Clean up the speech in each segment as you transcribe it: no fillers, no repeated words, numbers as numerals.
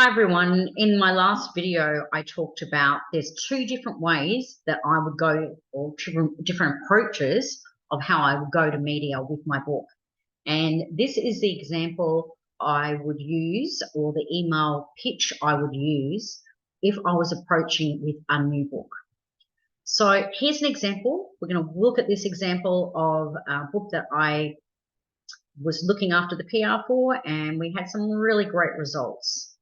Hi everyone. In my last video, I talked about there's two different ways that I would go, or different approaches of how I would go to media with my book. And this is the example I would use, or the email pitch I would use if I was approaching with a new book. So here's an example. We're going to look at this example of a book that I was looking after the PR for, and we had some really great results.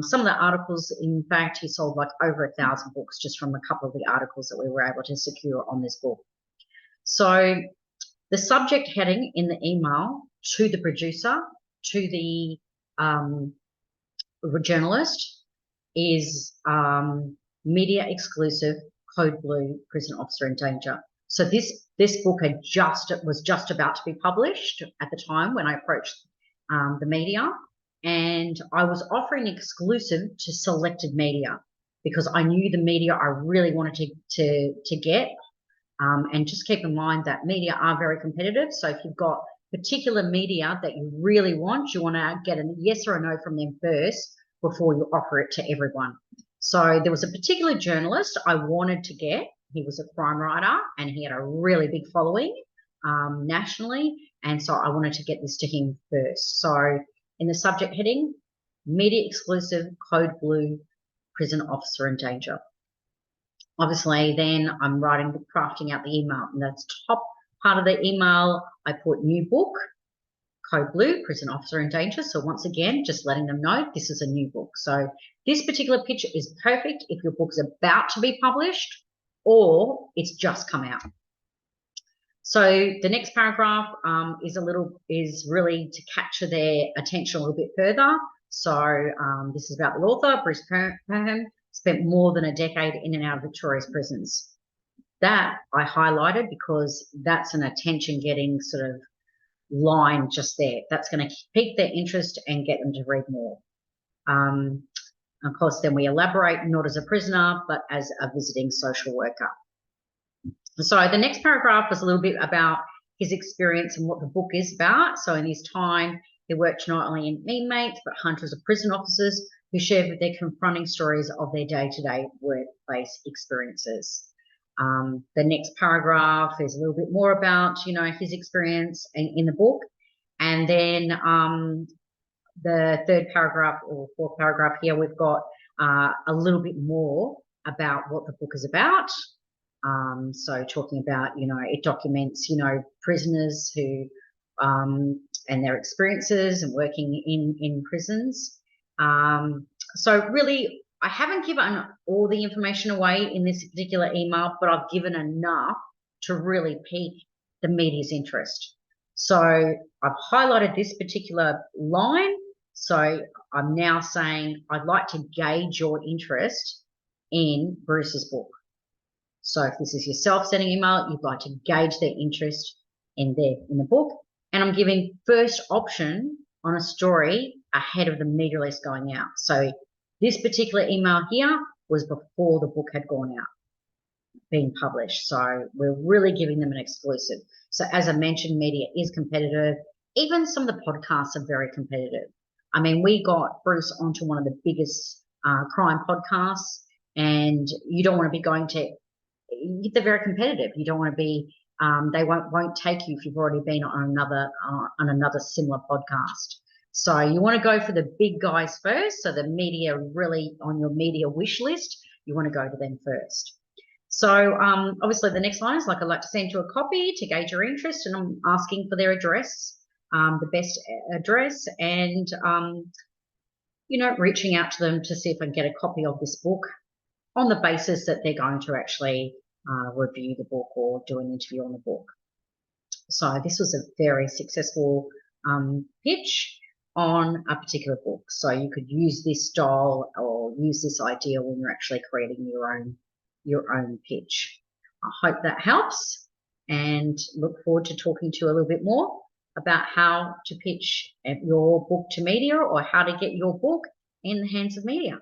Some of the articles, in fact, he sold like over 1,000 books just from a couple of the articles that we were able to secure on this book. So the subject heading in the email to the producer, to the journalist, is media exclusive, Code Blue, prison officer in danger. So this book was just about to be published at the time when I approached the media, and I was offering exclusive to selected media because I knew the media I really wanted to get. And just keep in mind that media are very competitive. So if you've got particular media that you really want to get a yes or a no from them first before you offer it to everyone. So there was a particular journalist I wanted to get. He was a crime writer and he had a really big following nationally. And so I wanted to get this to him first. So in the subject heading, media exclusive, Code Blue, prison officer in danger. Obviously, then I'm crafting out the email, and that's top part of the email. I put new book, Code Blue, prison officer in danger. So once again, just letting them know this is a new book. So this particular picture is perfect if your book's about to be published or it's just come out. So the next paragraph is really to capture their attention a little bit further. So this is about the author, Bruce Perham, spent more than a decade in and out of Victoria's prisons. That I highlighted because that's an attention-getting sort of line just there. That's going to pique their interest and get them to read more. Of course, then we elaborate not as a prisoner, but as a visiting social worker. So the next paragraph was a little bit about his experience and what the book is about. So in his time, he worked not only in inmates, but hundreds of prison officers who shared their confronting stories of their day-to-day workplace experiences. The next paragraph is a little bit more about, his experience in the book. And then the third paragraph or fourth paragraph here, we've got a little bit more about what the book is about. So talking about, it documents, prisoners who and their experiences and working in prisons. So really, I haven't given all the information away in this particular email, but I've given enough to really pique the media's interest. So I've highlighted this particular line. So I'm now saying I'd like to gauge your interest in Bruce's book. So if this is yourself sending email, you'd like to gauge their interest in the book. And I'm giving first option on a story ahead of the media release going out. So this particular email here was before the book had gone out, being published. So we're really giving them an exclusive. So as I mentioned, media is competitive. Even some of the podcasts are very competitive. I mean, we got Bruce onto one of the biggest crime podcasts, and you don't want to be going to, they're very competitive. You don't want to be, they won't take you if you've already been on another similar podcast. So you want to go for the big guys first. So the media really on your media wish list, you want to go to them first. So obviously the next line is like, I'd like to send you a copy to gauge your interest, and I'm asking for their address, the best address, and reaching out to them to see if I can get a copy of this book on the basis that they're going to actually review the book or do an interview on the book. So this was a very successful pitch on a particular book. So you could use this style or use this idea when you're actually creating your own pitch. I hope that helps, and look forward to talking to you a little bit more about how to pitch your book to media or how to get your book in the hands of media.